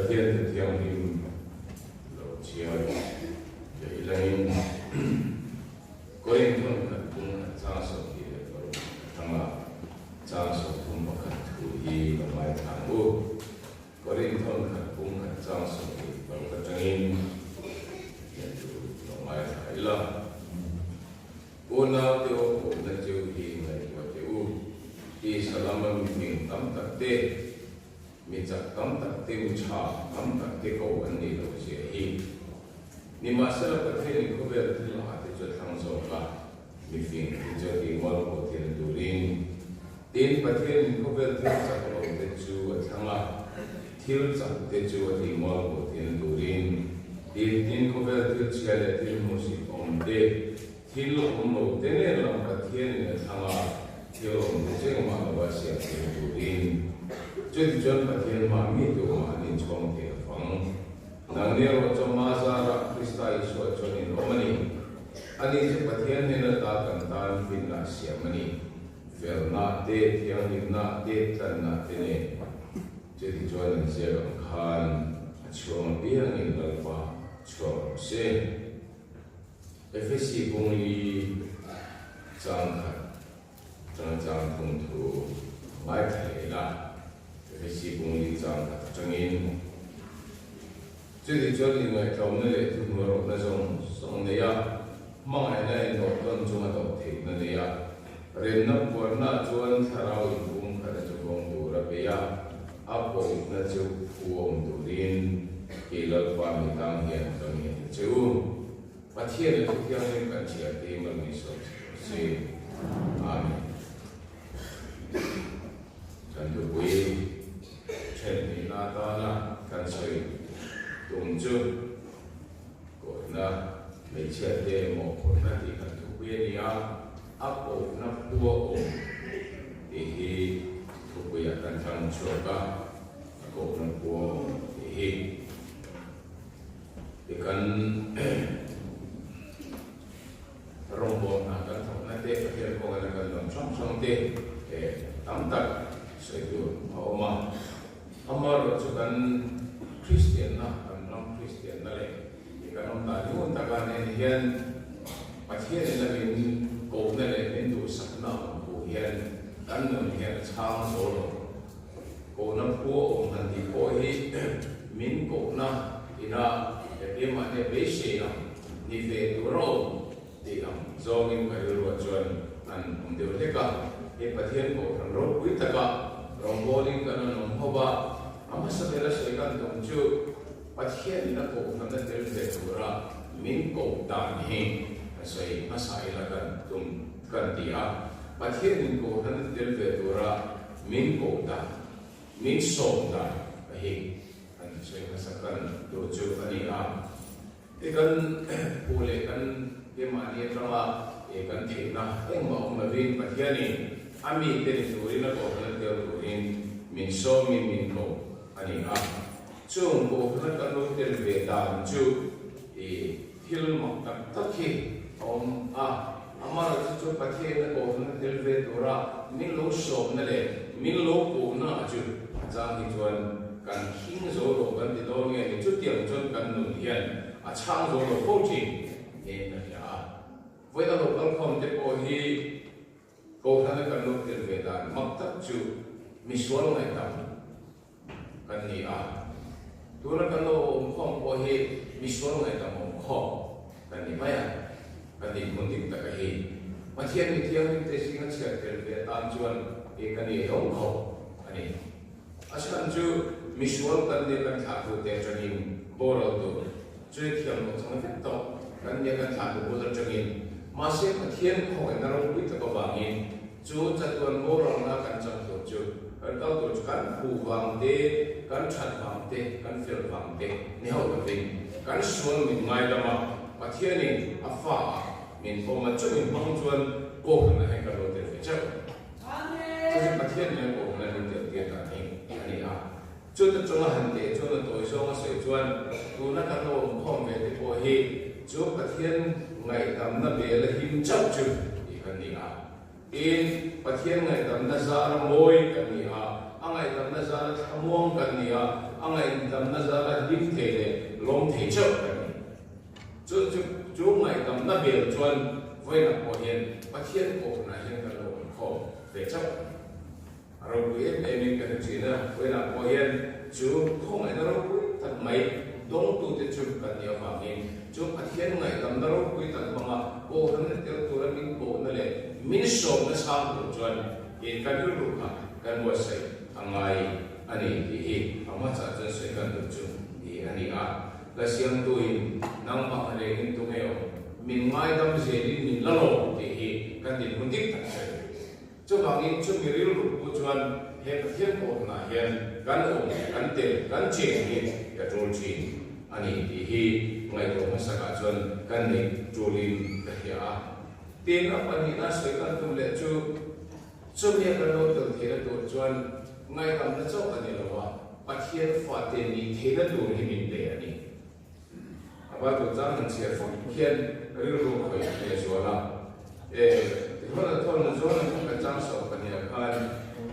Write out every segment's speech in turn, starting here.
thiên thiêng hình lộ chiếu để lên có những thằng cần cũng trang sở thì thằng là trang sở cũng một cần thủ hi và mai thằng u có những thằng cần cũng trang sở thì và cái trang in hiện tượng và mai thải là ôn nào tiêu cũng là chiếu hi ngày và tiêu đi salaman mình tắm tật tê mình chắc tắm tật tê cha tắm tật tê cầu anh đi đâu sẽ hi nhưng mà sau cái thế này có vẻ thì là hạt cho thằng giàu cả mình phiền cho cái món của tiền đồ điên tiền bát thiên có vẻ thì chắc là ông tên chú ở thằng là thiếu chắc tên chú ở thì món của tiền đồ điên tiền có vẻ thì chỉ là tiền một sự ông đề thiếu ông một tên này là bát thiên là thằng là thiếu ông cái mà là sẽ tiền đồ điên cho thì cho bát thiên mà mình đồ mà nên trong tiền phòng nang nero cho mazara Krista Isu cho ni romani ani je pathian ne na ta kan tan fin na siamani vel na te thiang ni na te tan na te ne je ti cho ni se ram khan chuang piang ni dal pa chuang se efesi bung li chang khan chang thung thu mai thai la efesi bung li chang chang in这里这里呢，我们那里土木那种种的呀，忙来呢，农耕种的都挺那的呀，人那过那种材料用可能就工作了别呀，阿婆那就苦我们都林，给了花米当年当年就，把天的天的感觉给我们说，是阿弥，咱就会全力拉大了，干脆。动作，过那没钱的么？过那地方土鳖呀，阿婆那婆，嘿，土鳖呀，干长车吧，过那婆，嘿，一根rombong na kan na te pakai ko na kan dong song te tam tak sedu oma amar chukan Christian na Christian na le ikan ta ni ta kan ne hian pathian na min ko na le min du sak na ko hian kan no hian chang so lo ko na po om han di ko hi min ko na ina e ma ne be she na ni ve du ro ti am zo ngin ka ru chuan an om de le ka e pathian ko ran ro pui ta ka rong bo ling kan no ho ba ama sa bela se kan dong chu pathian na ko na na tel de tura min ko dan hi sai asai la kan tum kan dia pathian ko na tel de tura min ko da min so da hi an sai sa kan do chu ani a e kan pole kan ke ma ni tra e kan the na eng ma om na vin pathian ni ami te ni turi na ko na tel turin min so min ko ani a chung ko na kan no tel ve dan chu e thil ma tak tak hi om a amar chu pathian na ko na tel ve tura min lo so na le min lo ko na chu chang hi chuan kan hing zo lo kan ti do nge ni chu tiang chon kan nu hian a chang zo lo ko chi e na ya voi da lo kan khom te ko hi ko na kan no tel ve dan mak tak chu mi sual ngai tam kan ni a tu na kan lo khom ko hi mi sual ngai tam mo kho kan ni ma ya kan ni mun tik ta ka hi ma thian ni thiang ni te sing cha tel ve dan chuan e kan ni hong kho ani asan chu misual kan de kan tha tu te changin boro tu chui thiam no chang fit to kan de kan tha tu boro changin ma se pathian kho na ro pui ta ko bangin chu chatuan boro na kan chang tu chu kan tau tu kan pu wang de kan chat wang de kan fil wang de ni ho ka ving kan sual min mai lama pathian ni afa min ko ma chu min bang chuan ko na hai ka ro te fe cha amen pathian ni ko na ro te ke ta ni ani a chu ta chung han de chu na toi so ma sei chuan tu na kan lo khom ve te ko hi chu pathian ngai tam na be la him chap chu i kan ni a in pathian ngai tam na za ra moi kan ni a angai tam na za ra thamuang kan ni a angai dam na za la dim the le lom the chau ka ni chu ngai dam na bel chuan voi na ko hian pathian ko na hian ka lo kho ve chau aro ku em ka chi na voi na ko hian chu khong ai na ro ku thật mai dong tu te chu ka ni wa ngi chu pathian ngai dam na ro ku ta ma ko han te tu ra min ko na le min so na sa ku chuan in kan ru ka kan wa sai angai ani hi ama cha chen sai kan tu chu ni ani a la siam tu in nang ma le in tu ngeo min ngai dam je din min la lo ti hi kan din mun dik ta sai chu bang in chu mi ri ru ku chuan he pathian ko na hian kan om kan te kan che ni ya tol chi ani ti hi ngai to ma sa ka chuan kan ni tolin ka ya tin a pani na sai kan tu le chu chu mi ka lo tu the to chuan ngai kam na chau ani lo wa pathian fa te ni the na tu hi min te ani aba to chang nan che fa khian ri ru ko ye so la ho na thon na zo na ka chang so ka ni kan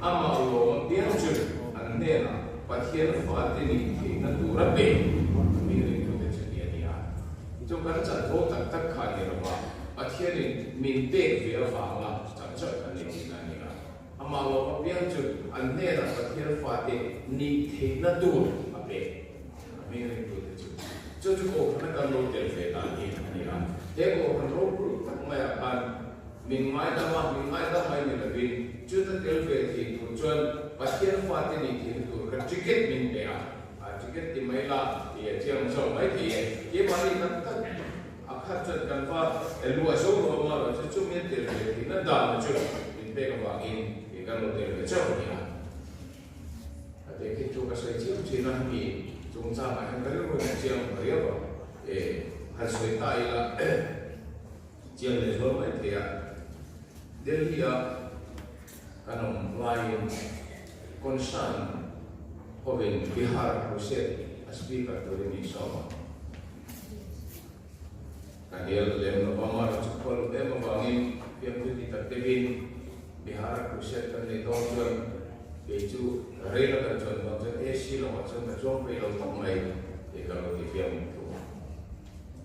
ama lo pian chu an ne na pathian fa te ni the na tu ra pe mi ri tu te che ni ani a chu kan cha tho tak tak kha ni lo wa pathian ni min te ve fa la chang cha ka ni na ni a ama lo pian chu an ne na pathian fa te ni the na tu a pe mi ri tu te chu chu ko na kan lo te ve ta ni ani a te ko kan ro ru tak ma ya ban min mai da mai ni la bin chu ta tel ve thi tu chuan pathian fa te ni thi tu ka ticket min pe a ticket ti mai la ye chiang so mai thi ye ma ni tak tak akhat chan kan fa lu a so ro ma ro chu mi tel ve thi na da na chu min pe ka wa in ke kan lo tel ve chau ni a te ke chu ka sai chi chi na mi chung cha ma han ka ro na chiang ma ya ba han soi tai la chiang le so mai thi a Delhi kanong lain concern hovin Bihar Hussein speaker to the Nisama. Kanil lem no pamar chukol lem bangin piang tu kita tebin Bihar Hussein kan le dongjon beju rela kan jon dongjon esi lo macam macam pe lo tamai e kalau di piang tu.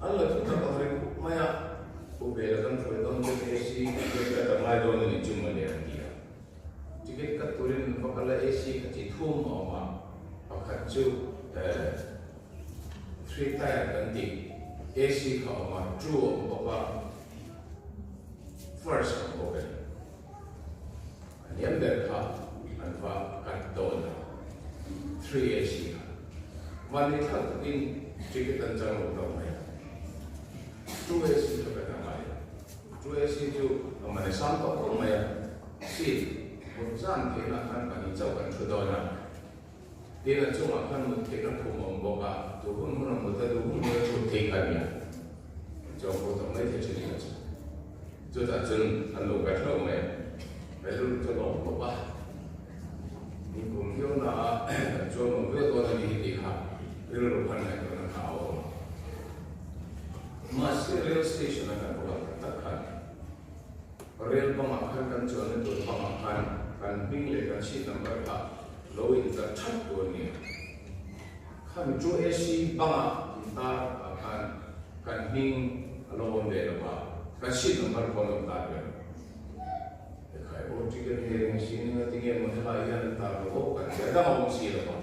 Allah tu tak hari maya ubela kan tu dongjon esi kita tamai don ni cuma dia dia. Jika kita turun bakal esi kecil thum awak pakat tu 3 tier กันติ AC เข้ามาจู่บอกว่า first บอกกันอันนี้เดินเข้าอันว่ากันโดน3 AC วันนี้ถ้ากินจิกตันจังหวะตรงไหนจู่ AC จะเป็นอะไรจู่ AC จู่มันในสามตัวตรงไหนสิบนสามที่นั่นกันนี้เจ้ากันชุดโดนนะdia nak cuma akan mentekan kumam boga tuhun mana muda tuhun mana mentekan ya jauh potong lagi jadi macam tu tak jen anu betul me betul tu long boga ni kumio na cuma kumio tu ada di hidikah betul lupa nak kena kau masih rail station akan boga katakan rail pemakan kan cuma itu pemakan kan bingle kan si number low in the top one kan jo AC banga ta kan hing alone le ba kan si number kolom ta be kai o ticket hearing sin na tinge mo ta yan ta ro kan da mo si lo ba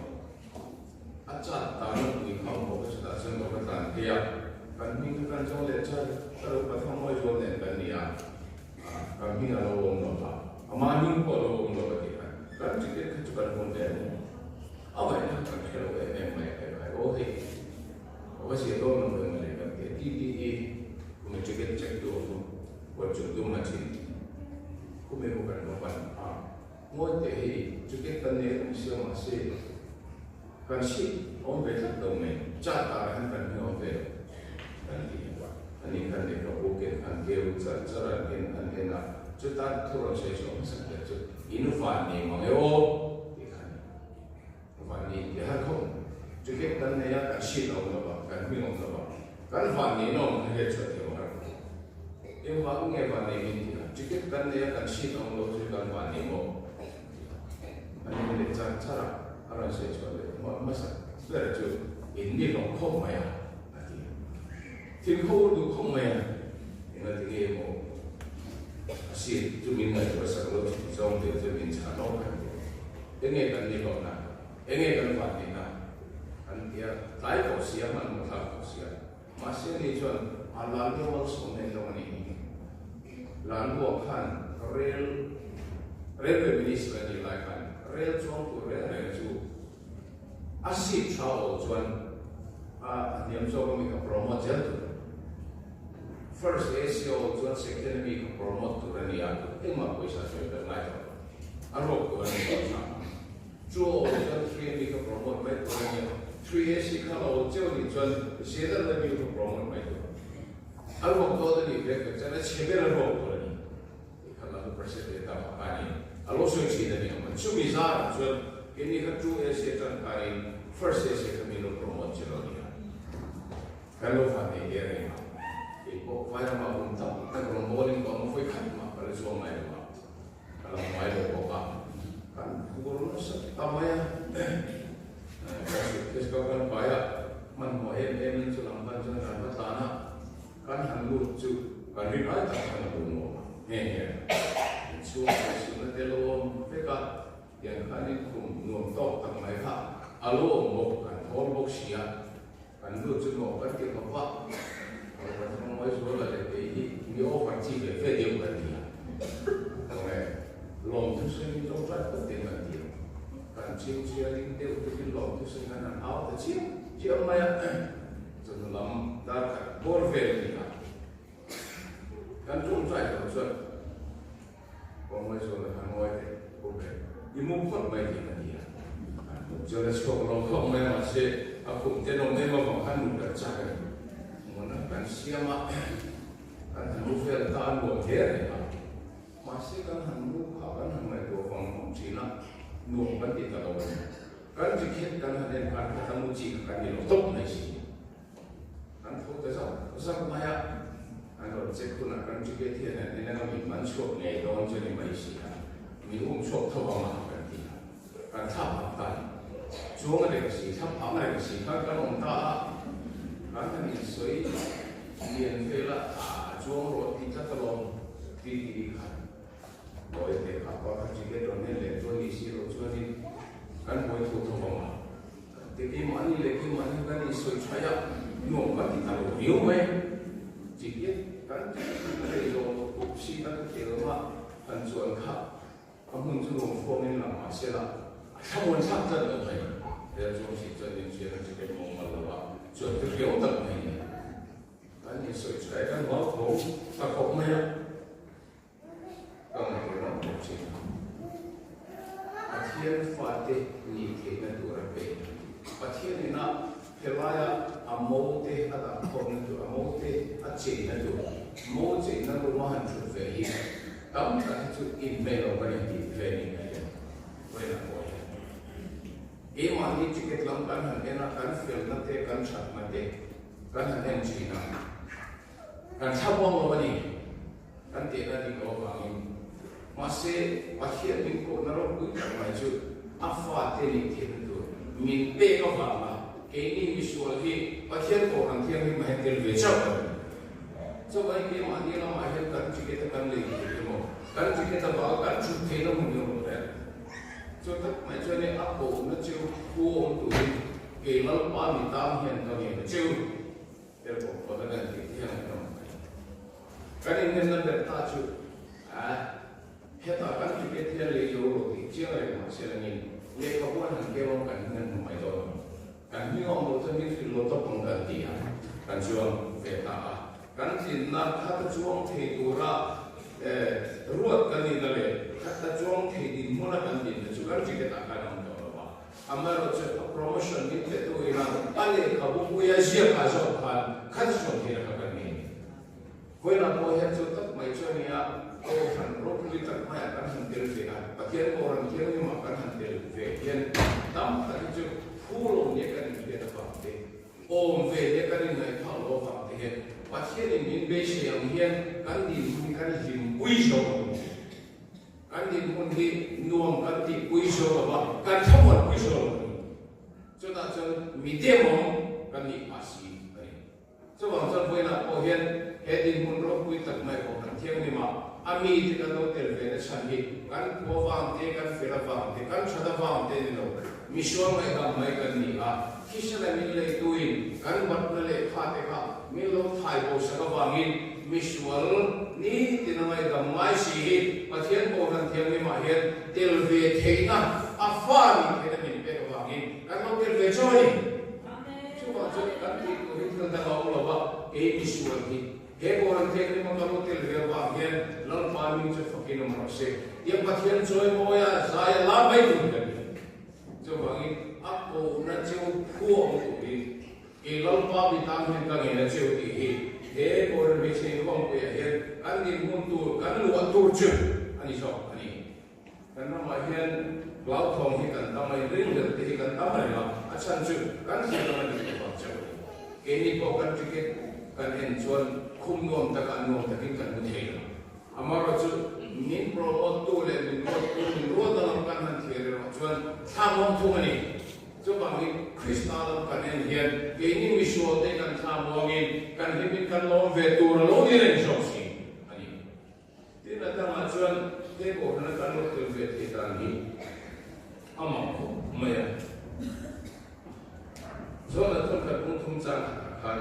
acha ta no ni kham mo ka ta sen mo ka ta ya kan hing kan jo le cha ta ro pa thong mo jo le kan ni ya kan hing alone no ba ama hing ko lo no ba kan tiket kecuali modern apa yang akan kalau memang oke sih itu memang mereka TTE kemudian cek dulu wajib tu macam bukan mau deh tiket tanya masih kan sih betul domain catatan kan betul kan ini kan dia bukan kan dia cara kan enak cetak turun sesuatu seperti Inufan ni mga ikan, Inufan ni dia kong, juga kan dia kan shit orang apa, kan bingung apa, kan Inufan ni nom dia cakap orang, Inufan ni Inufan ni ini, juga kan dia kan shit orang apa, juga Inufan ni mo, ani dia cara orang saya cakap, masa đó là chú in đi lòng không mày à thiên khâu đủ không mày à thì nó thì nghe một xin chú mình ngày của sáng lúc trong thì chú mình trả nó cái nghe cần đi lòng nào cái nghe cần phạt đi nào anh kia tái cổ xía mà một thằng cổ xía mà xía đi cho anh làm cái món sống này trong này làm bộ khăn railway minister ni lai khăn rail trong của rail này chú asip chao chuan niệm cho mình có promote chân first ACO chuan second mình có promote tu ra nia cái mà bây giờ chơi được lại rồi anh học của anh có sao chú chuan three mình có promote mấy tu ra nia three AC khăn ở chỗ này chuan sẽ là mình có promote mấy tu anh học đó thì việc cái chân là chế biến anh học của anh khăn là president ta phải anh anh lúc xưa chỉ là mình mà chú bây giờ chuan cái này các chú AC chân phải first AC kami lo promote sila niya. Kalau fani dia ni, ipo kaya mapunta, nagpromoting ko mo foi kalma para sa may ma. Kalau may lo ko kan siguro na sa tamaya. Kasi kan kaya man mo em sa lamban sa natana kan hanlu chu kan rin ay ta kan puno. So na delo peka yang kanin kum nuam tok tak mai ha. Alo mo kan hol bok sia kan lu chu mo kan ke pa kan mo mai so la le pe ni o fa chi le fe dio kan dia ore long tu se ni long tra ko te kan dia kan chi chi ling te u ti long tu se kan au ta chi chi o mai chu lam dar ka bor ve ni kan chung tra ko so ko mai so la kan mo te ko be i mo ko mai ni kan dia cho nên số lượng không mấy mà sẽ cũng trên đồng này mà còn ăn một cái trái muốn ăn cái xiêm mà ăn thằng lúc về ta ăn buồn thế này mà sẽ ăn thằng lúc họ ăn thằng này đồ phòng không chỉ là nuông vẫn bị tao đâu cái chỉ khiến cái thằng này ăn cái thằng lúc chỉ cái gì nó tốt này gì ăn thuốc tới sao mà ya ăn rồi sẽ cũng là cái chỉ cái thiên này nên là mình bán chuột này đó cho nên mấy gì mình uống chuột thôi mà cái tháp phải chúa cái này gì thắp ấm này gì các ông ta các cái gì suy liền về là chúa rồi thì chắc là đi khăn rồi để các con các chị cái rồi nên để chúa đi xí rồi chúa đi cái mỗi thủ tục mà thì cái món này cái món cái này suy thay á nuông cái thì tao hiểu mấy chỉ biết cái này rồi cũng xí cái kiểu mà anh chuẩn khác ông muốn chú nuông phong nên làm mà sẽ là không muốn sắp chân được vậy để chúng chỉ cho những chuyện là chỉ cái mong mà là chuẩn cái kiểu tập này cái gì sửa trái cái máu thấu ta không nghe còn cái nó cũng chỉ thiên phạt thế nhị thế nên tụi nó về và thiên này nó cái lai mô thế đã không nên tụi mô thế chỉ nên tụi mô chỉ nên tụi nó hành chút về hiện tấm cái chút in về rồi cái gì về này vậy là ये मानी चिकित लंकन हने ना कन फिल्म ते कन छत मते कन हने चीना कन छाबों वनी कन तेना दी को बांगी मासे वाक्य मिन को नरो कुछ मायचु अफवा ते नि ते तो मिन पे को बांगा केनी विजुअल ही वाक्य को अंतिम ही महत्व वेचा so वही के मानी ना माहिर कन चिकित कन ले के मो कन चिकित बाग कन छुट्टी ना मुन्यो रे cho tất mấy cho nên áp bộ nó chịu cua ông tụi kỳ nó ba mươi tám hiện tao hiện nó chịu để bộ có cái này thì hiện không cái này nên là để ta chịu hiện tại các chị biết thiên lý rồi thì chưa này mà sẽ là nhìn để có quan hàng kêu ông cảnh nên mày rồi cảnh như ông một thân như phi lô tốc bằng gần tỷ cảnh trường về ta cảnh thì là các chuông thì tụ ra ruột cái gì đó là các chuông thì đi mua là cái gì đó chúng ta chỉ cái ta cái nào đó mà amma rồi sẽ promotion như thế tôi là anh ấyเขาบุกยังเสียค่าส่งผ่านขั้นส่งที่เรากันนี่คนเราพอเห็นจุดตั้งไม่ช่วยเนี่ยโอ้หันรถลิตรไม่กันหันเดินเสียประเทศโบราณเที่ยวนี่มากันหันเดินเวียนตั้มแต่จุดผู้ลงเนี่ยกันเวียนฝั่งเดียโอ้เวียนเนี่ยกันในทางโลกฝั่งเดียประเทศนี้มีเบสอย่างเฮียนกันดินมีกันหิมกุยโชกันดินคนที่นวมกันที่กุยโชว่ากันทั้งหมดกุยโชจนอาจจะมี mi demo kan ni asi ani so wang chan voi na po hian heading mun ro pui tak mai ko kan thiang ni ma ami ti kan lo tel ve na chan hi kan po wang te kan fela wang te kan chada wang te ni lo mi shwa mai ga mai kan ni a kisala min le tuin kan bat na le kha te kha mi lo thai bo sa ga wangin mi shwal ni ti na mai ga mai si hi pathian po kan thiang ni ma hian tel ve theina a fa ni ke na min pe ga wangin kan lo tel ve choi kan ti ko hin kan ta lo ba e issue hi he ko ran the ni ma ko tel ve ba hian lal pa mi che fakin ma se ye pathian choi mo ya za ya la mai dun kan cho bangin a ko na cheu ko o ti e lal pa bi tam hin ka nge na cheu ti hi he ko ran me che ko ko ya he kan ni mun tu kan lu an tu chu ani so ani kan na ma hian lau thong hi kan ta mai ring de ti kan ta mai la a chan chu kan se na ni ko chu ke ni ko kan ticket kan en chuan khum nom ta kan nom ta kin kan mu thei amaro chu min promote tu le min ro da lam kan han thei ro chuan tha mong thu ani chu bang ni kristal kan en hian ke ni mi sho te kan tha mong in kan hi min kan lom ve tu lo ni ren so si ani tin na ta ma chuan ke ko na kan lo tu ve ti ta ni ama ko maya so na thon ka tung thum chang kan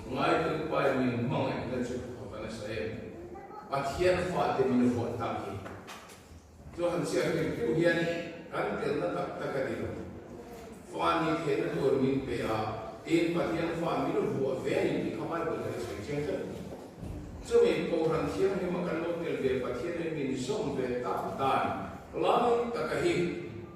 ngai tu pai min mong ai na chu ko na sai pathian fa te min vo ta ki so han sia ke tu hian kan tel na tak tak ka di fa ni the na tur min pe a tin pathian fa min vo ve ni ki khamai ko na sai chen cha so mi ko ran thiam ni ma kan lo tel ve pathian ni min som ve ta dan lai ta ka hi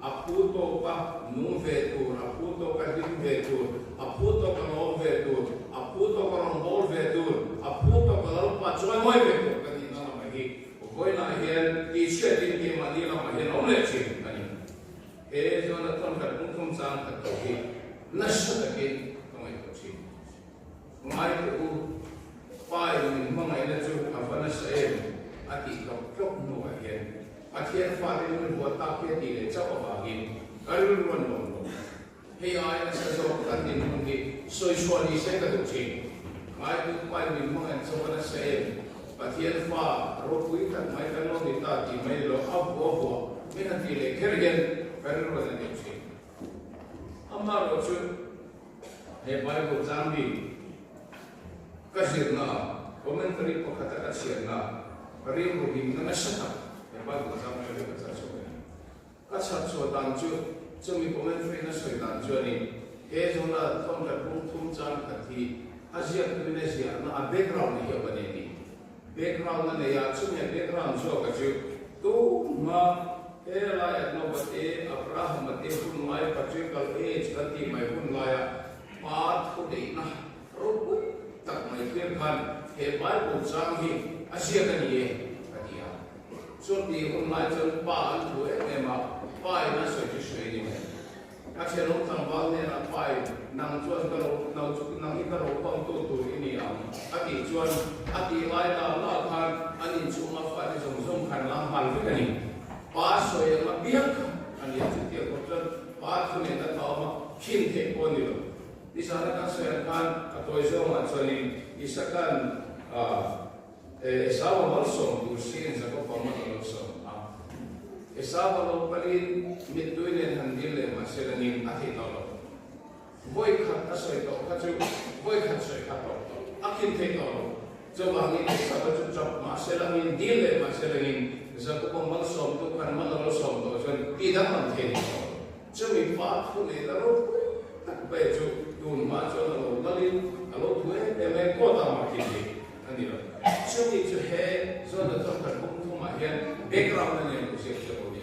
aputo pa nu ve tu aputo ka din ve tu aputo ka no ve tu aputo ka no bol ve tu aputo ka lo pa choi moi ve tu ka ni na ma hi o koi na hian ti che din ki ma ni na ma hian om le chi ani e zo na ton ka tum sang ka to hi na sha ta ki ka mai ko chi mai ku pai ni ma ngai na chu ka fa na sa e ati ka kok no a hian pathian fa de mun bo ta ke ti le cha ba gi karun ron no he ai na sa so kan din mun gi soi so ni se ka tu chi mai ku pai ni mo an so na se pathian fa ro pui ta mai ka no ni ta ti mai lo a bo bo me na ti le ker gen karun ron ni chi amma ro chu he bai ko jam bi ka sir na commentary ko khata ka sir na ri ro gi na sa ta ba ko sa me le ka so ka sa so dan chu chu mi komen free na so dan chu ni he zo na thom la pu thum chang ka thi asia indonesia na background ni ba ni background na ya chu me background so ka chu tu ma he la ya no ba te abraham te hun mai patriarchal age ka ti mai hun la ya pa thu de na ro pu tak mai khem khan he bible chang hi asia ka ni so ti hun mai chon pa an thu e ma pai na so ti shwe ni me a che lo tang ba ne na pai nang chuan ka lo nau chu nang i ka ro pang tu tu ni am a ti chuan a ti lai la la khan ani chu ma fa ti som som khan lang hal ve ni pa so ye ma biak ani chu ti ko chuan pa thu ne ta ta ma khin the ko ni lo ni sa na ka so khan a toi so ma chuan ni isakan sawa mal som tu sin sa ko pa ma lo som sawa lo palin mit tuinen handil le ma se ni a thi to lo voi khat a soi to ka chu voi khat soi ka to akin the to lo cho ba ni sa ba chu chop ma se la ni dil le ma se la ni za ko pa mal som tu kan ma lo som to chen ti da man the ni chu mi pa thu ne la ro tak ba chu tu ma cho lo la ni a lo tu e me ko ta ma ki ni ani lo chu mi chu he zo na to ka kum thu ma hian background na ne ko se chu ni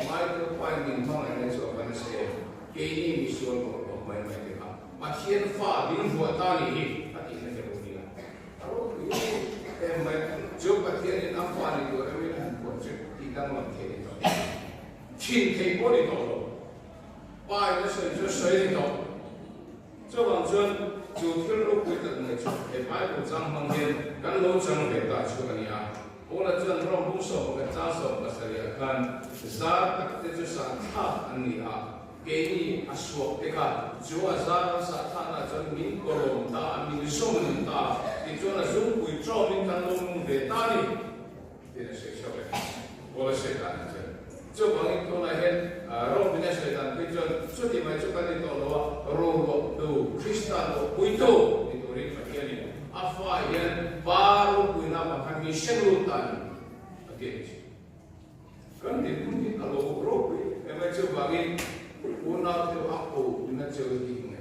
mai ko pai min thong ne so ba na se ke ni mi so ko mai mai ke ha ma thian fa din vo ta ni hi ati ne ke ni la aro ni e mai chu pa thian ni na fa ni ko e han ko chu ti da ma ke ni to chin ke ko ni to lo pai na so chu so ni to cho bằng chân chủ thiên lúc cuối tận này chủ để phải của trang mang hiền gắn lâu trang để ta chú cái nhà ô là chân rong bung sổ cái cha sổ cái sợi khăn giá các cái chú sản tháp anh nhỉ Kini aswak teka jua zara satana jan min kolom ta min somen ta ijona zum kui tro min kanong de tani dina se shobe bola se tan je jo bang to na hen ro min se tan pe jo so di mai jo kan to lo ro go do kristano kui to ni to ri pa ni afa yen baru kui na ma kan mi shelu tan ake kan di kun ni alo ro kui e mai jo bang una tu aku na jauh tinggi,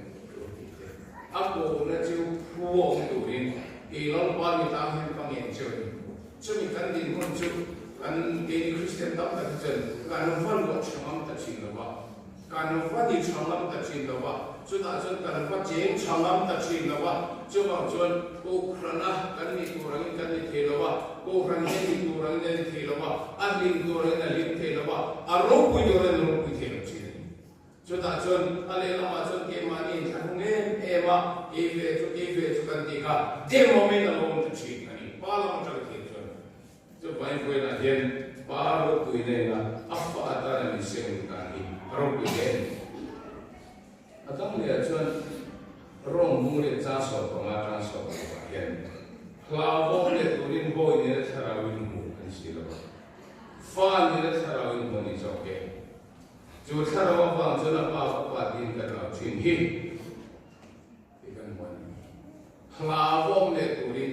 aku na jauh puang tu ni, ilmu bagi tahan pengen jauh. Cuma kan di muncul kan di Kristen tak terjun, kan faham buat cangam terjun lepas, kan faham di cangam terjun lepas, sudah jauh kan faham jeng cangam terjun lepas, cuma jauh kau kerana kan di kurang kan di lepas, kau kerana di kurang di lepas, ahli kurang di lepas, arok pun orang lepas. Sudah jun, alih lama jun kemani, jangan ema, eve kan tiga, demo mana lom tercik ni, palang tercik jun. Jun banyak kau nak jen, baru tu ini na, apa ada yang diseng kani, arok ini. Atau ni jun, rong murid jasa pengarang soal jen, kelabon ni turin boy ni terawin mu kan sila, fan ni terawin mu ni soke. जो सारा वहाँ जो ना पापा दिन कर रहा चिन्ही इकन मन हलावों में तुरी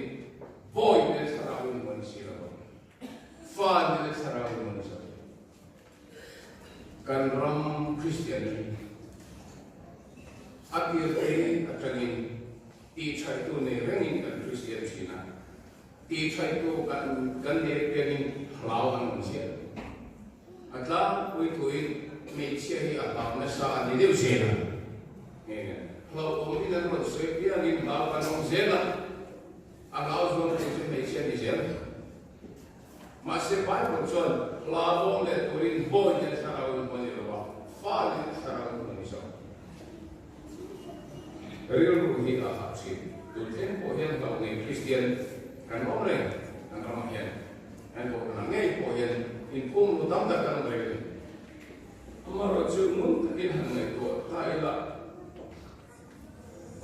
boy में सारा उन मन सिरा फान में सारा उन मन सिरा kan ram Kristen akhir ini katangin icai tu ne rengin kan Kristen Cina icai tu kan dia rengin halawan manusia atlah kuit Malaysia ni apa masa ni dia Zena, kalau kemudian kalau dia ni melakukan orang Zena, agak orang itu Malaysia ni Zena, masih banyak orang lawan le turin boy yang sekarang ini lepas, fal yang sekarang ini so. Real rugi ahap sih, tu tempoh yang kau ni Kristen kan orang kan ramaian, kan orang ngai poyen info mutam tak kan mereka. Amar jumun takin hangai ko taila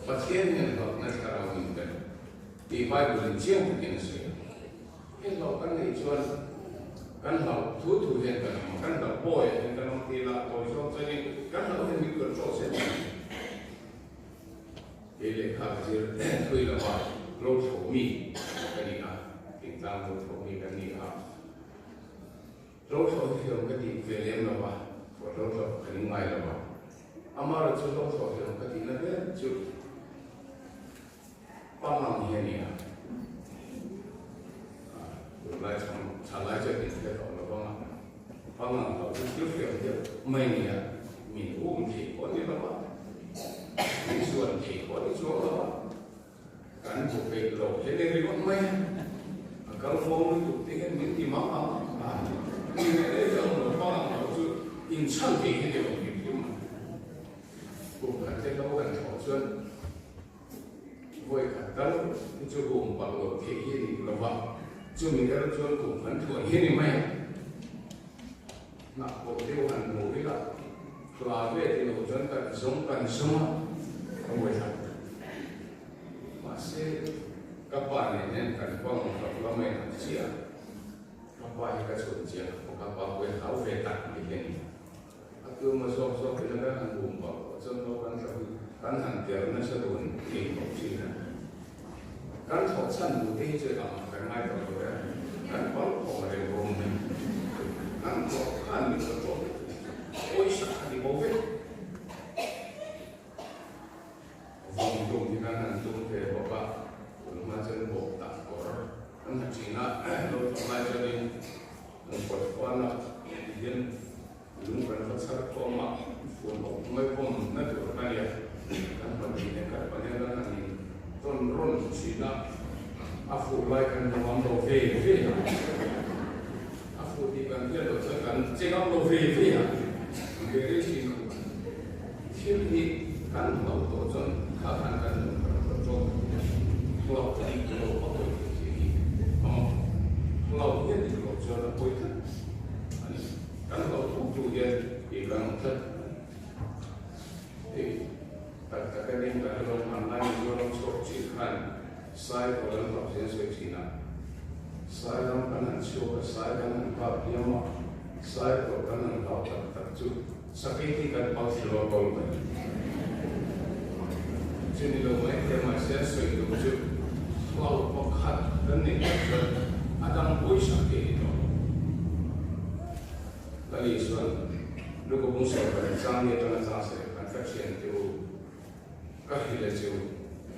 pasien yang kau nak sekarang ini kan di Bible jiang begini sih kalau kan ijuan kan lau tu yang kan lau boy yang kan tila boy so jadi kan lau yang mikir proses ele kadir tu ila ba lo somi kan ni kita lo somi kan ni lo somi yang kan di film lo ba Kalau kini ngai lama, amar cuci soal yang ketina kan cuci pamang ni ya, mulai salah jadi kita tahu pamang tahu cuci dia main ya, minum di koni lama, misuan di koni jual lama, kan bukan lo jadi ribut main, kalau mau itu tinggal minti mama, ini ada yang pamang tahu in唱给那个女朋友，我看这个我很挑选，我也看到你就给我们把我给你了吧，就明天就给我们做给你买，那我就很努力了，拉月的我真的干什么，我想，masih kapan ini kan bang kalau main aja, kapan kita suci, kapan gue tahu vetak begini. Aku masuk kita kan bumbang, contoh kan hampir nasi turun di Cina, kan thosan budi juga kan mai tahu kan kalau orang rumah, kan kan itu oh isah di bawah, untung kita nantung ke bapak, macam bapak tak orang, kan Cina kalau macam ini, perempuan dia belum pernah besar koma, mai pom nak orang ya, kan begini kan banyak kan ini, ron Cina, aku kan orang lofe, aku di kan dia tu kan cakap lofe ya, jadi Cina, sini kan mau tu kan bercontoh, kalau tadi kalau apa ini, kalau dia di kalau jual apa itu. Kan kalau buku dia ikan Sakaling kalong manay yung sok chikhan sai ko lang tapos sa china sai lang kanan siyo sai kanan papiama sai ko kanan kautak takju sakiti kan pausilo kol ba jini lo mai te ma sia soi lo ju lau pakhat dan ni kan adang boy sakiti to lali suan lu ko bung so kan sang ye to na sa se kan faction te kahile ju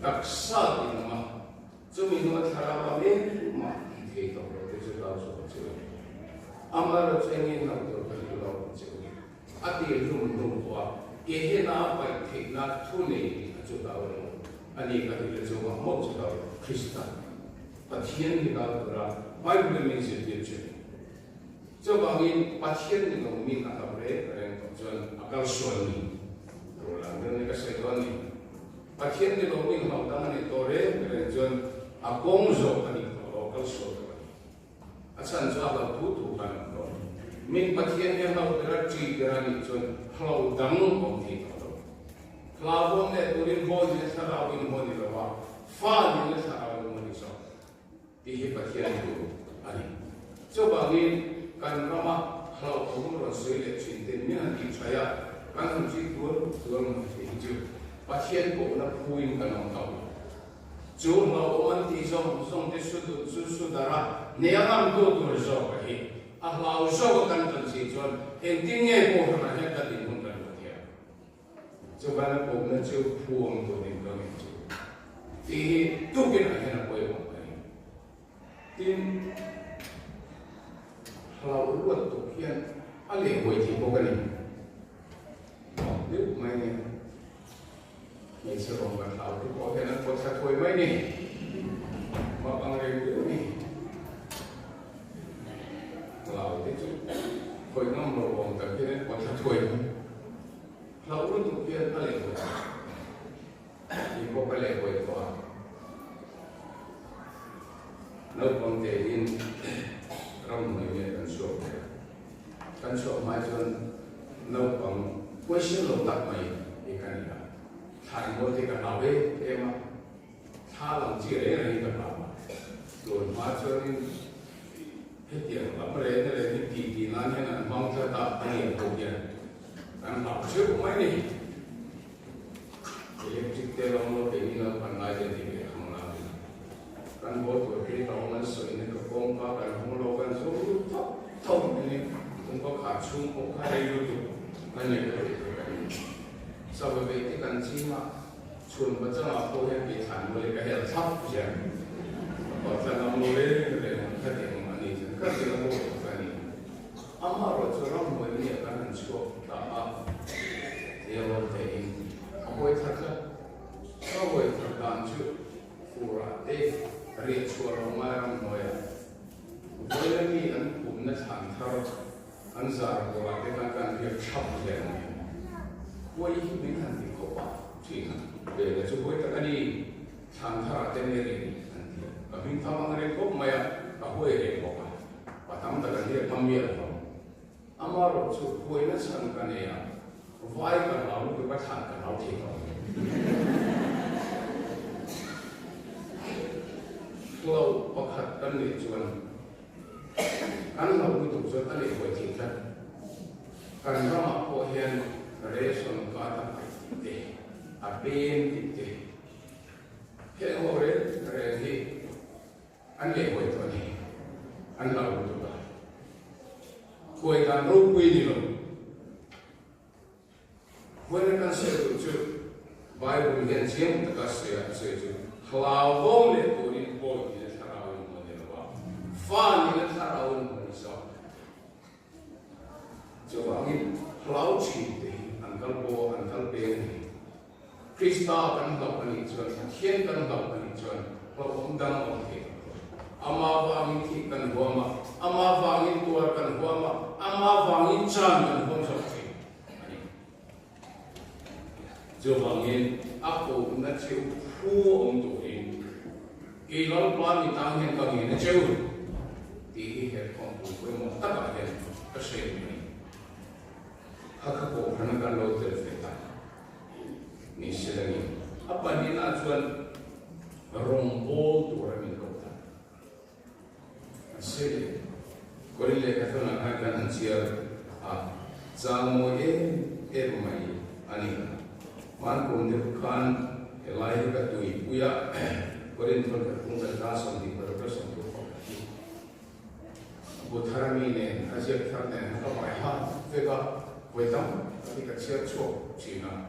taksa in ma chumi no tharawa me ma ke to te ju la so ju amar chengi na to ka lu lo ju ati lum lum wa ye he na pai the na thu ne ju da wo ani ka le ju ma mo ju da krista pathian ni ka ra bible me je de ju jo ba ngi pathian ni no mi ka ta re ren to jon akal suan ni ro la ne ka se do ni pathian ni lo mi ma ta ni to re ren jon akong zo ani to akal suan achan jo ba tu tu kan to min pathian ni ma ra chi ra ni jon hlau dang ong thi to Klabong ne turin bodi ne sarawin mo ni lawa fa ni ne sarawin mo ni so ihi pathian tu ani so bangin kan rama hlau thum ro soi le chin ten ni an ti chaya kan ji tu mo ti ju pathian ko na puin kan ong tau jo ma o an ti so te su dara ne am do tu so ka hi a hlau so kan tan si jon en tin nge ko na he ka tin cho bạn cũng nên chịu buông của mình đó mình chịu thì tu cái này là quay một cái tin lâu luôn tu kiên anh liền quay chỉ có cái này nếu mày sẽ còn bạn lâu thì có thể nó có thể thôi mấy này mà bằng cái điều này lâu thì chú thôi nó một vòng tập cái này có thể thôiเรารู้ตัวเพียงอะไรก็ได้อีกพวกอะไรก็ได้เราคงจะยินเราไม่มีการสอบมาจนเราคงว่าสิ่งเราตัดไม่อีกการนี้ทางโน้ตที่กันเราเองมาถ้าเราเชื่ออะไรกันเราโดนมาจนเหตุอย่างเราไม่ได้ที่ตีนั้นให้นั้นมองจะตัดไม่ถูกอย่างkan hau siu mai ni electric te lo lo pe ni lo kan lai de ni hang la kan bo to ke to man so ni ko kong ka kan hong lo kan so to ni kong ko kha chung ko kha dai lu tu kan ni so ba be ti kan chi ma chun ba cha ma ko he bi chan mo le ka he chap je ko cha na mo le le ka te ma ni ka te na mo ka ni amma ro cho ram mo ni ka han so Yêu thế, tôi thật là sau buổi thật đàn chữ phù ra tê riêng chùa rồng mai làm nói với lại mi anh cũng đã thẳng thao anh giả của bạn cái năng can việc chậm dần với mình hành thì khó quá chỉ để là chú với các anh đi thẳng thao tên này đi và mình thao mang cái cốc mày và huệ để khó quá và thắm ta cái gì thắm miệng không amma rồi chú huệ nó sang cái này vai cần lão với bác thằng cần lão thì không lâu bác hạt tân lệ chuan anh lão với tụng chuan tân lệ hội thị thân cần ra mặt của hiền rê xuân có tập tệ à bên tệ hiện hồ rê thì anh lệ hội tuần này anh lão với tụng lại hội đàn rô quy đi rồi when kan se tu Bible hian chiam taka se chu hlawom le turin pol ni tharawin mo ne ba fa ni le tharawin mo ni so cho angin hlau chi te ankal pe ni Krista kan lo ani chuan hian kan lo ani chuan hlawom dang om ke ama wangin thi kan huama ama wangin tuar kan huama ama wangin chan kan hom so cho bangin ako na chiu phu ông tuổi kỳ lon plan ni tang hen ka ni na chiu ti hi he khom pu ko mo ta ka hen ka se ni ha ka ko hana kan lo te fe ta ni se la ni na chuan rong bol tu ra min ko ta se ko ri le ka thona ka kan chia a chamo e mai ani man ko de khan elai ka tui puya ko rin thon ka kung ka som di par ka som tu ko Buddharami ne Asia thar ne ka mai ha ve ka wetam ani ka chia cho china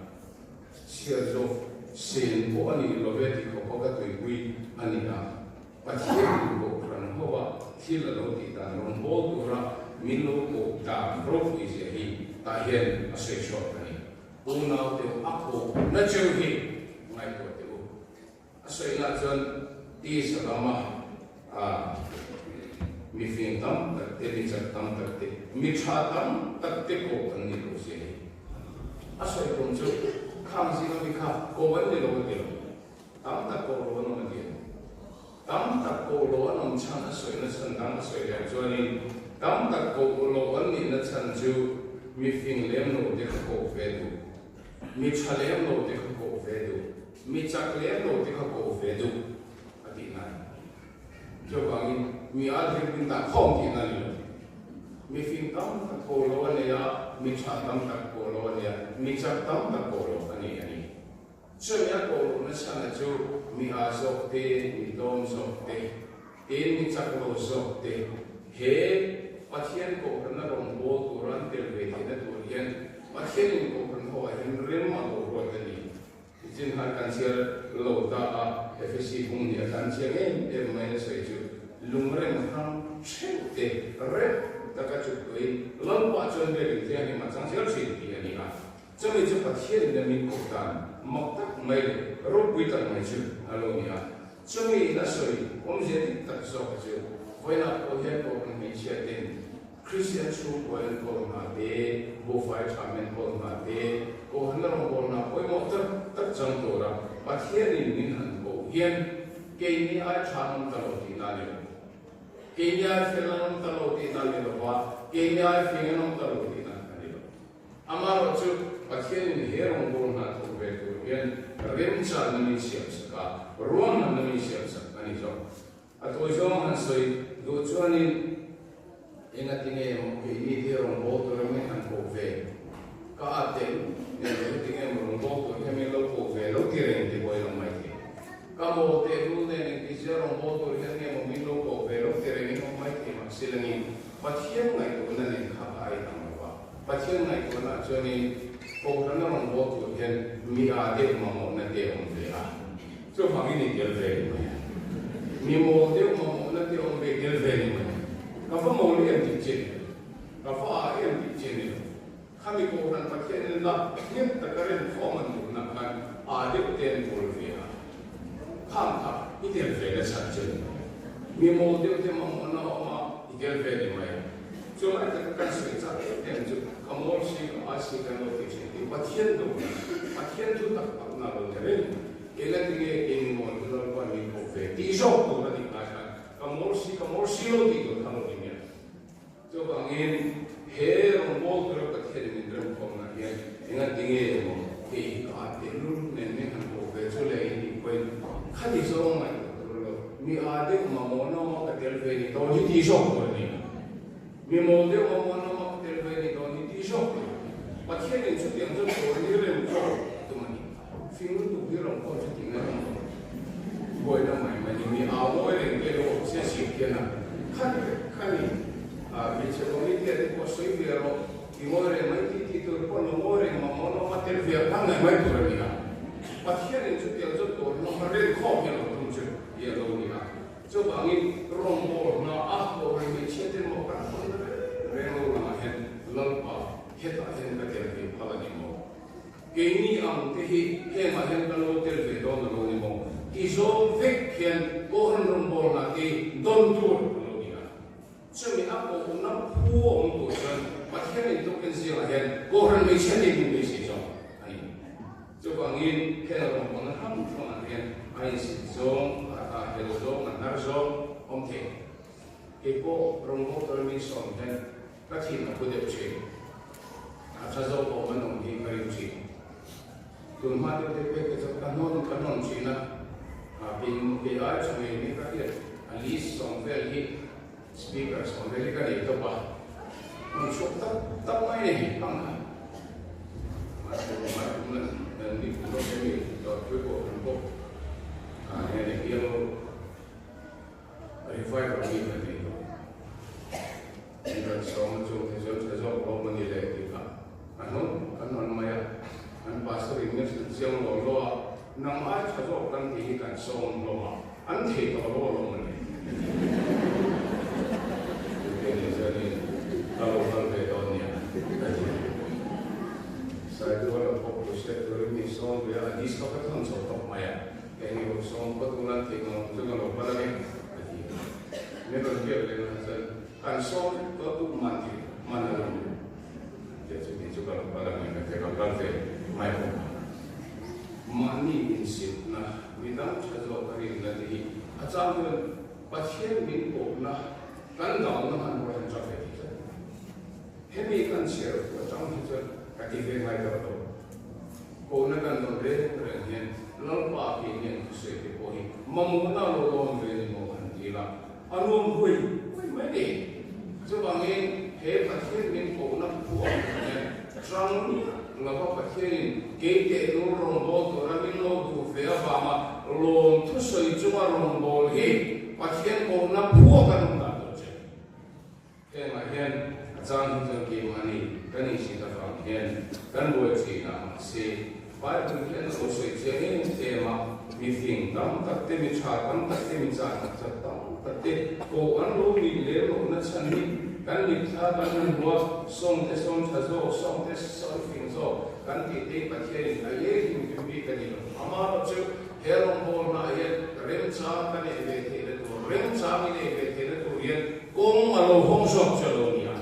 chia zo sin ko ani lo ve ti ko ka tui pui ani na pa thien ko ran ho wa thil lo ti ta ron bo tu ra min lo ko ta ro fu je hi ta hien a se sho ani u na te a ko na cheu hi mai ko te u a se na jon ti sa lama a mi fin tam tak te ni chak tam tak te mi cha tam tak te ko kan ni lo se a so ko chu kham si no mi kha ko wan de lo de tam tak ko lo no de tam tak ko lo no cha na so na san dang so ya cho ni tam tak ko lo wan ni na chan chu mi fin lem no de ko ve du mi cha lem no de ko ve du mi chak lem no de ko ve du ati na cho bang mi al hin ta khom ti na ni mi fin tam ta ko lo ne ya mi cha tam ta ko lo ne ya mi cha tam ta ko lo ani ani so ya ko lo na sa na chu mi a so te mi dom so te mi cha ko so te he pathian ko na rong bo tu ran tel ve te na tu yen pathian ko kan ho hin rem ma lo ro ta ni jin har kan sia lo ta a fc hung ni kan sia em mai na sai chu lumre mahang chete re taka chukoi lampa chon be ri ni ma chang sia chi ti ani ha chumi chu pathian de min ko tan mak tak mai ro pui tak mai chu alo ni ha chumi na soi om je ti tak so ka chu voi na ko he ko kan mi chia tin christian chu ko en ko ma be bo fai chamen ko ma be ko han ro ko na ko mo tak chang to ra pathian ni min han ko hian ke ni ai chan ta lo ti na le Kenya film taloti na nilowa, Kenya film taloti na nilo. Amaro chu pathian ni herong bol na tu betu yan remcha nami siap saka, ruang nami siap saka nilo. At ojong ansoi do chuanin ingat tingay mo kini herong bol tu rami han ko ve. Kaaten yan tingay mo rong bol tu kami lo ko ve lo tireng ti boy lang mai. Kamu tehu ne ni kisarong boto rihan ni mo milo ko pero terengin mo mai ti magsilangin pathian ngai ko na nin khapai tamawa pathian ngai ko na choni ko na rong boto rihan mi ade mo na te om ve a so phangin ni gel ve mi mo de mo na te om ve gel ve ni ka fa mo li em ti chen ka fa em ti chen ni kami ko ran pathian na nim ta karen foman na kan ade ten bol ve tham thap itel ve la chan chen mi mo de te mo na ma itel ve ni mai cho ai ta kan se cha tem chu kamol si a si kan lo ti chen ti pathian do pathian tu tak na lo tere ela ti ge in mo lo pa mi ko ve ti so ko na ni ka cha kamol si lo ti do kan lo ni ya cho bang in he ro mo ko ka the ni drum ko na ya inga ti ge mo ti ka te lu ne ne kan ko ve cho le ni ko khadi so mai mi ade ma mo no ma ka tel ve ni to ni ti so ko ni mi mo de ma mo no ma ka tel ve ni to ni ti so ko pa che ni chu tiang zo ko ni le ko to ma ni fin lu bi ro ko chu ti na boy na mai ma ni mi a mo le ke lo se si ke na khani a mi che ko ni te ko so i ro i mo re mai ti to ko no mo re ma mo no ma tel ve pa na mai to ni na pathian chu tiang zo to no ma re kho ke lo tum chu ye lo ni ha cho bang rong bo na a ko re me che te mo ka re lo na hen lo pa he ta hen ka te ke pa ni mo ke ni ang te hi he ma hen ka lo tel ve do na lo ni mo ki zo ve ken ko han rong bo na ke don tu lo ni ha cho mi a ko na pu om to san pathian ni to ken si la hen ko han me che te ni me si so cho bangin kena rong bang ham from an ai si zong a hel zong an har zong om the ke ko rong mo to mi som hen ka thi na ko de che a cha zo ko man ong hi ka ri chi tuần hoa được thế cái cho canon chỉ là pin cái ai trong này mình cái gì list song về đi speaker song về cái này thôi ba mình chụp tắt máy này không à mà cũng là mình cũng có cái gì rồi cuối cùng cũng có này kia revive cái gì này rồi xong rồi có mình đi lấy thì cả anh nói mày anh pastor English riêng lo nằm ai cho rồi anh thì cần xong lo anh thì có lo mình cái này giờ này tao không về đâu nhỉ sai tôi là học của sẽ tôi mình xong bây giờ đi học cái thằng số top mày cái này học xong có tôi làm thì nó tôi còn học bao nhiêu nên tôi biết là nó kan so có tu mati mana lalu jadi ini juga barang yang kita lakukan mai mani insin nah bidang cazo kari nanti acam pasien min na kan daun na bukan cafe kita hemi kan share acam kita kaki mai terus ko na kan don re lalu pa ini sesuai poin memuna lolong re mo handila alum hui mai deh coba ngin he pasien min ko na buat trang ni ngapa pasien ke rombol to ramin lo du fe ama lo tu soi cuma rombol he pasien ko na buat kan na to je ke ma hen trang jang ke mani kan isi ta fam hen kan bo chi na se pai tu ken so soi je tema mi thing dam tak te mi cha tam tak te mi cha tak tam tak te ko an lo mi le lo na chan ni kan ni tha kan an lo song te song cha zo song te so fing zo kan ti te pa che a ye ni mi bi kan ni ama lo chu he long bo na ye rem cha kan ni ve te le to rem cha mi ne ve te le to ye kong a lo hong so cha lo ni a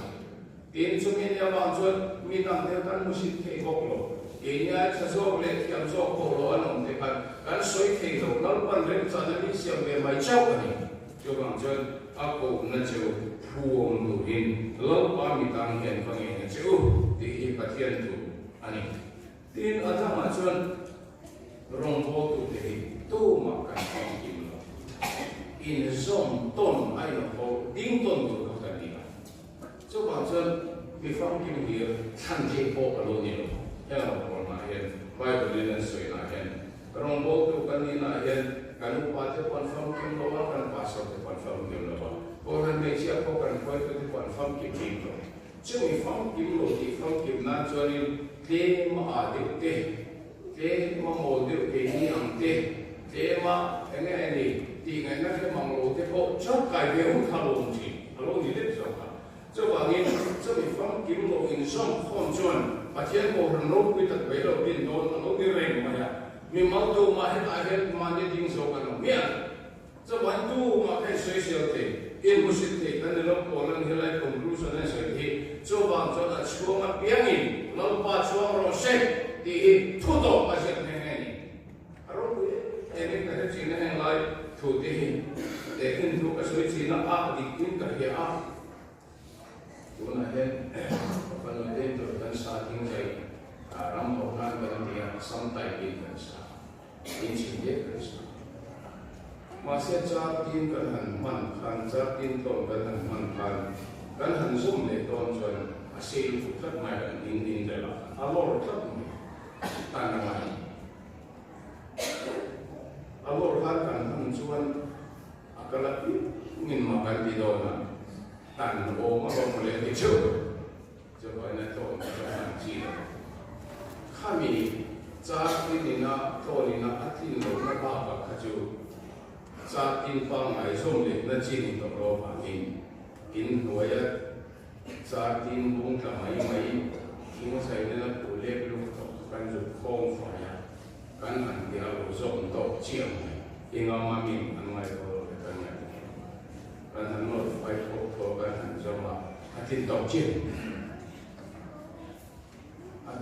tin chu mi ya ba chu mi dang te kan mu shi te ko lo Ini aja so boleh yang so kalau orang dekat kan soi kilo kalau pandai sana ni siapa yang mai jauh ni coba jangan aku najo puong nuhin lalu kami tanggen pengen jauh di bagian tu ani tin ada macam rombol tu deh tu makan pangkim in zon ton ayo ho ding ton tu kata dia coba jangan di pangkim dia cantik po kalau ni yang Bible ini sesuai nahen. Rombol tu kan ini nahen. Kan upati confirm kim lawa kan pasal tu confirm kim lawa. Orang Malaysia ko kan kau tu confirm kim kim lawa. Cuma confirm kim lawa, confirm kim na jadi tema adik tema model ini ang tema ini tinggal nak manglo ko cak kaya un halong ni dek soka. Coba ni confirm kim lawa in some konjuan. Pasien ko renok kita belo bin don no di reng maya mi mau tu mahir akhir mandi ding so kan mia so bantu makai social te in musit te kan lo kolan helai conclusion na so hi so bang so da chuang piangin lo pa chuang ro se di thudo pasien ne ne aro ene ka chi ne lai thu te te in thu ka so chi na a di tin ka hi a una hen kalau itu dan saat ini rampok kan dia sampai di Indonesia ini dia Indonesia masih jatuhin kan mankan jatuhin ton kan mankan kan hansum le ton cuan masih tetap main in dalam alor tetap tanaman alor kan hansuan akalaki ingin makan di dona tan o ma ko le di chu coba na to ma ji kami cha ni na to ni na atin lo na ba ba kha chu cha tin pa ngai som le na ji ni to ro ba ni in ho ya cha tin bung ta mai ki mo sai na ko le lu to kan ju khong fa ya kan an dia lo som to chiang inga ma min an mai ko kan ya kan han mo fai ko kan han zo ma atin to chiang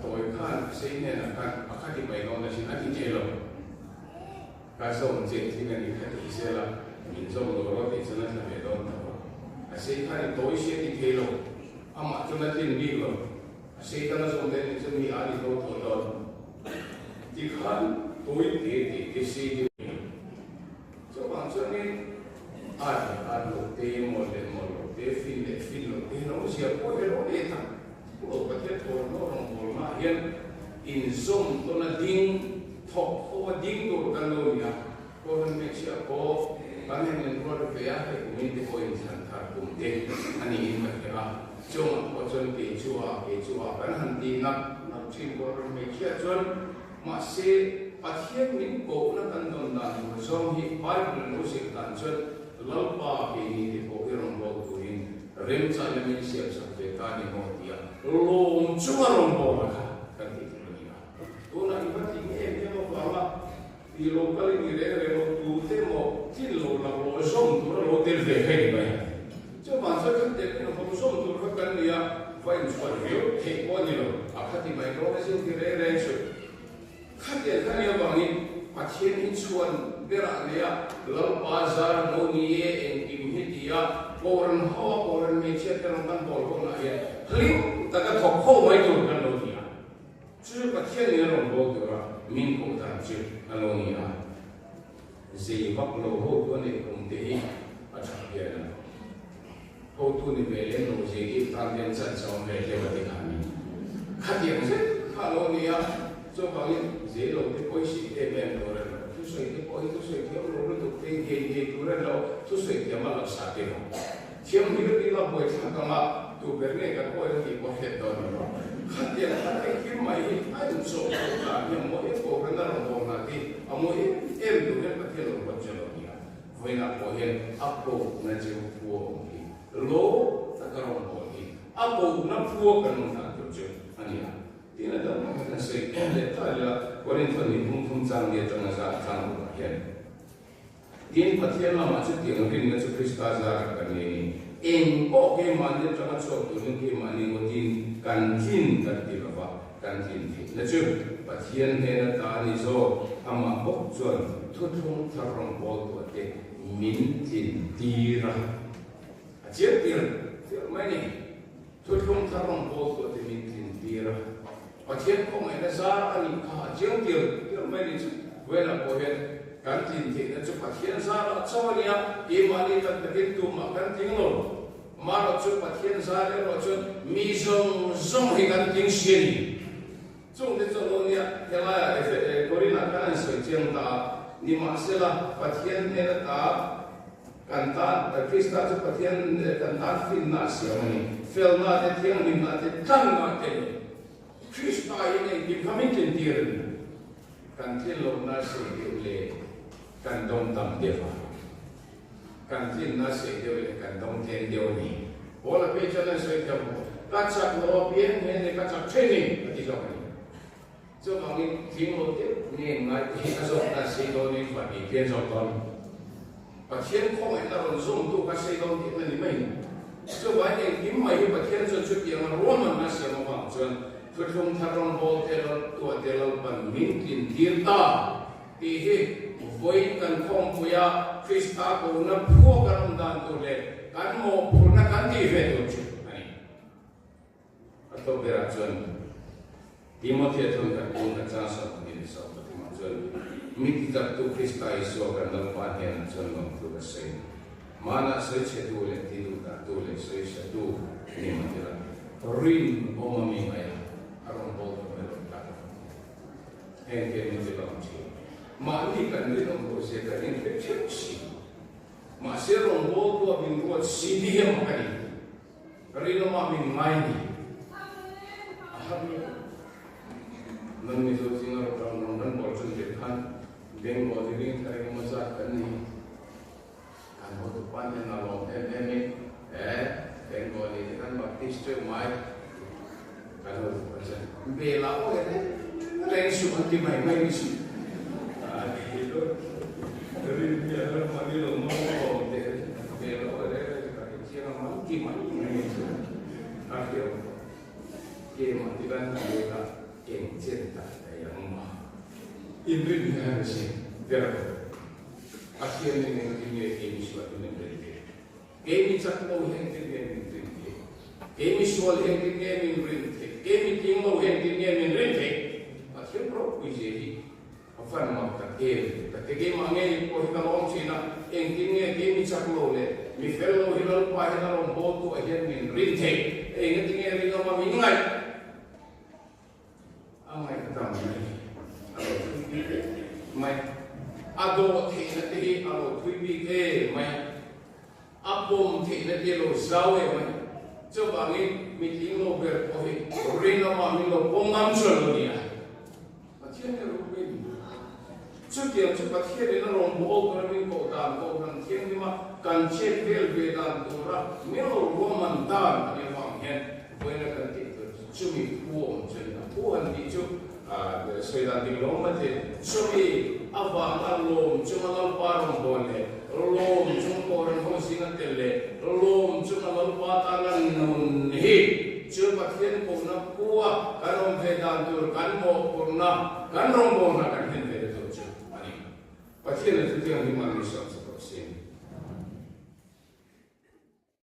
tôi看谁呢？看看你美国那些，看你接了，但是我们这今天你看一些了，民众多了，你真的特别多的，谁看你多一些你贴了，嘛就那定力了，谁看那种的你这米阿里多多多， thì khăn tối để cái gì cho bạn cho nên ăn lột tê một lột tê phin lột tê nó sẽ có cái đó để thằng bộ cái thiết thổ nó đồng hồ mà hiện in zoom tôi là đinh thọ có đinh tôi cần luôn nhá có hơn mấy sẽ có bạn nên có được cái ác của mình thì có in sản thảo cùng thế anh ấy in cái đó chung có chân cái chùa bạn hành đi nằm trên có được mấy kia chân mà sẽ phát hiện những cổ nó cần đồng đàn của sông hi phải là nó sẽ đàn chân lâu ba cái này thì có cái rong bò của in rem sa là mình sẽ sắp về ta đi một dia lom chua rong bò là cái gì đó tôi nói với chị em mà bảo thì lom cái này để một tu thế một chỉ lom là lom sông tôi lom tiền về hay vậy cho bạn sẽ cần để nó không sông tôi phải cần gì phải một điều thì có nhiều à cái gì mà nó sẽ cái đấy rồi khát tiền cái này bằng đi phát hiện in xuân cái này lâu bazar nông nghiệp em kim hít orang hawa orang Malaysia terangkan bolong nak ya, klik tak ada kau mai tu kan lo dia, cuma pasien ni orang bolong tu lah, minggu tak cuma kalau ni lah, sebab lo ho tu ni kumti macam dia lah, ho tu ni belen lo jadi tangan sanjau belen bagi kami, katian saya kalau ni ya, coba ni zelo tu posisi MM orang. Tujuh itu poin tujuh itu orang itu tinggi turun lalu tujuh itu malah sakit. Siapa hidup di laut boleh sama tu berniaga poin di bawah itu. Hati hati kimai ada soal yang mau itu orang orang nanti, amu itu tu yang betul orang berjalan dia. Poin apa nanti puak ni, lo tak orang boleh. Apa nak puak kan nak kerja, ania. Tidak ada macam saya letak ya. Korinto ni pun sang dia tengah sang bahagian. Dia patian lama cuti mungkin dengan Kristus azar kan ini. Engkau keman dia tengah suatu ni keman ni mungkin kantin tadi apa kantin ni. Lepas patian dia tadi so ama bokjuan tutung terang bol tu mintin tira. Ajar tira mana? Tutung terang bol tu mintin tira. Pasien kau mana zar ani kajian dia mana wala pohen kantin dia tu pasien zar cawanya imani tak begitu makan tinggal marah tu pasien zar dia macam misong kantin sini so dia calonia kela korina kan sejian ta ni masalah pasien dia ta kantan Kristus tu pasien kantan finnas yang ni filna dia tiang ni nanti tangga dia Kristus ini di kami kentir, kantin lo nasi dia kantong tam dia, kantin nasi dia boleh kantong ten dia ni. Olah pejalan saya tahu, kacak lo biar ni kacak training di sana. So kami timur dia ni ngai asal nasi lo ni bagi biar contoh. Pasien kau yang dalam zoom tu kasih lo dia ni main. So banyak imai pasien sesuatu yang Roman nasi yang macam Tutung tarong bol telal tua telal pan mintin tirta tihe voi kan kong puya Krista ko na puo kan dan tu le kan mo purna kan ti ve tu ani atau beratun Timothy tu kan pun kan sa ni sa Timothy miti tak tu Krista iso kan dan pan hen jon no tu kasai mana sai che tu le ti tu ta tu le sai sa tu ni matira rin o mami mai arong bol mereka, engkau ni dalam sini. Mandi kan ni orang berusaha kan infeksi sih. Masih orang bol tu abang buat sini yang macam ni. Kerana mami main ni. Alhamdulillah. Nanti tu singar orang bol sendirian, beng bol ini kerana masa kan ni. Kan bol tu pandai nalong beng bol ini kan baptis tu mai. Kalau macam bela orang ni, lain suatu timai ni sih. Itu dari dia orang mandi lo mau dia bela orang ni kecil orang timai ni itu. Akhirnya dia mandi kan dia yang cinta yang mah. Ini dia sih dia. Akhirnya ini suatu yang berbeza. Ini satu yang berbeza. Ini soal yang berbeza. Kami tinggal yang tinggal menrente, pathian pro kuijehi afan mak take mange ko hikalom china engkinge ke mi chaklo le mi fellow hilal pa hilal boto ahian min rinte engetinge ringa ma mingai amai katam mai ado thina te alo tuibi ke mai apom thina te lo zawe mai chobangi meeting lo ber ko hi ringa ma mi lo pongam chalo ni pathian ne ro be trước tiên chúng ta thiết đến nó rồng bộ của mình cổ đàn cổ đàn thiên nhưng mà cần chết về đàn cổ ra nếu mà mình đàn thì hoàng hiện với nó cần thiết chúng mình buông cho nó buông đi chút để xây đàn tình lông mà thì chúng mình avang alom chúng nó parong bone lom chúng cổ đàn không xin ăn tiền lệ lom chúng nó patalan nun hi chưa bắt thiên cổ nó cua cái rồng về đàn tur cái mộ cổ nó cái rồng bone nó cái hiện về pathian itu yang dimana Islam seperti ini.